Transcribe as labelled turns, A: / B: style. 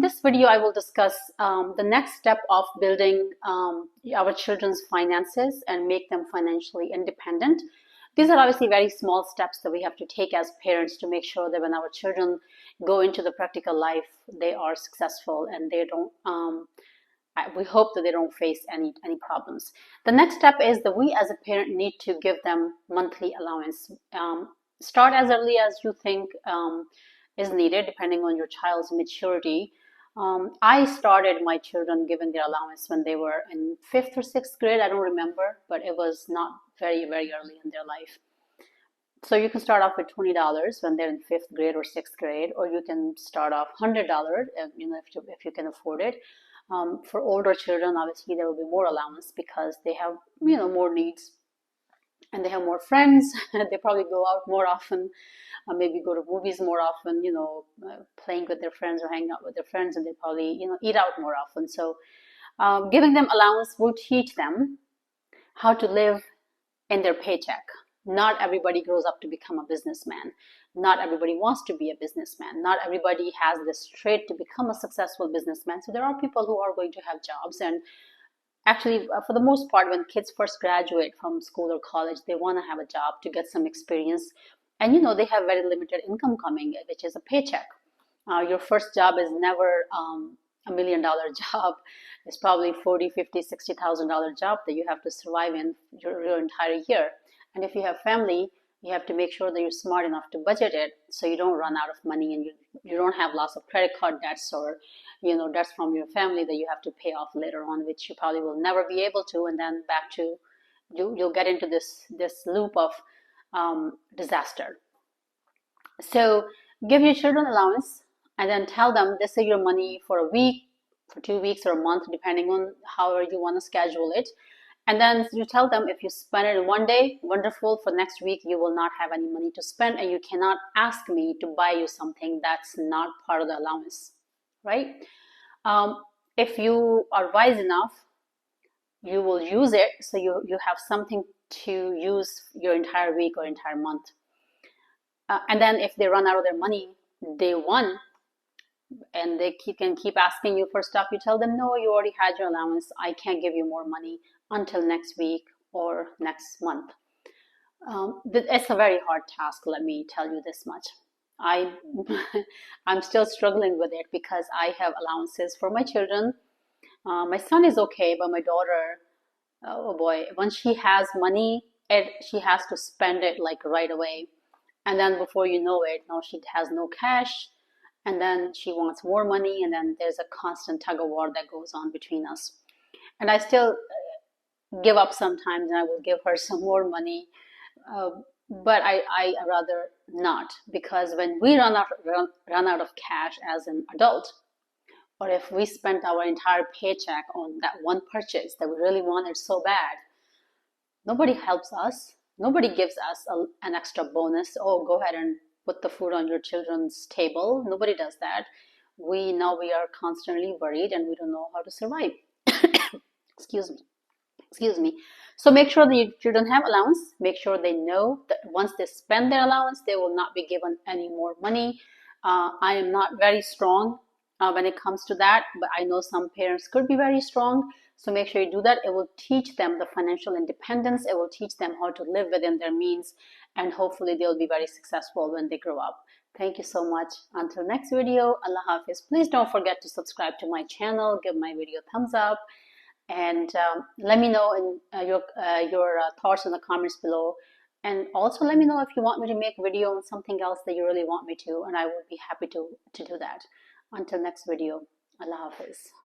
A: this video, I will discuss the next step of building our children's finances and make them financially independent. These are obviously very small steps that we have to take as parents to make sure that when our children go into the practical life, they are successful and they don't. We hope that they don't face any problems. The next step is that we as a parent need to give them monthly allowance. Start as early as you think is needed, depending on your child's maturity. I started my children giving their allowance when they were in 5th or 6th grade. I don't remember, but it was not very early in their life. So you can start off with $20 when they're in 5th grade or 6th grade, or you can start off $100, if you can afford it. For older children, obviously there will be more allowance because they have more needs and they have more friends. They probably go out more often, maybe go to movies more often, playing with their friends or hanging out with their friends, and they probably eat out more often. So giving them allowance will teach them how to live in their paycheck. Not everybody grows up to become a businessman. Not everybody wants to be a businessman. Not everybody has this trait to become a successful businessman. So there are people who are going to have jobs, and actually, for the most part, when kids first graduate from school or college, they want to have a job to get some experience. And they have very limited income coming in, which is a paycheck. Your first job is never $1 million job. It's probably $40,000, $50,000, $60,000 job that you have to survive in your entire year. And if you have family, you have to make sure that you're smart enough to budget it so you don't run out of money and you don't have lots of credit card debts or debts from your family that you have to pay off later on, which you probably will never be able to, and then back to you'll get into this loop of disaster. So give your children allowance and then tell them this is your money for a week, for 2 weeks, or a month, depending on how you want to schedule it. And then you tell them if you spend it in one day, wonderful. For next week, you will not have any money to spend, and you cannot ask me to buy you something that's not part of the allowance, right? If you are wise enough, you will use it so you have something to use your entire week or entire month. And then if they run out of their money day one, and they can keep asking you for stuff, you tell them, no, you already had your allowance. I can't give you more money until next week or next month. It's a very hard task, let me tell you this much. I'm still struggling with it because I have allowances for my children. My son is okay, but my daughter, oh boy, when she has money, she has to spend it like right away. And then before you know it, now she has no cash. And then she wants more money, and then there's a constant tug of war that goes on between us. And I still give up sometimes, and I will give her some more money, but I rather not, because when we run out of cash as an adult, or if we spent our entire paycheck on that one purchase that we really wanted so bad, nobody helps us. Nobody gives us an extra bonus. Oh, go ahead and put the food on your children's table. Nobody does that. We are constantly worried and we don't know how to survive. Excuse me. So make sure that your children have allowance. Make sure they know that once they spend their allowance, they will not be given any more money. I am not very strong when it comes to that, but I know some parents could be very strong. So make sure you do that. It will teach them the financial independence. It will teach them how to live within their means, and hopefully they'll be very successful when they grow up. Thank you so much. Until next video, Allah Hafiz. Please don't forget to subscribe to my channel, give my video a thumbs up, and let me know in your thoughts in the comments below. And also let me know if you want me to make a video on something else that you really want me to, and I would be happy to do that. Until next video, Allah Hafiz.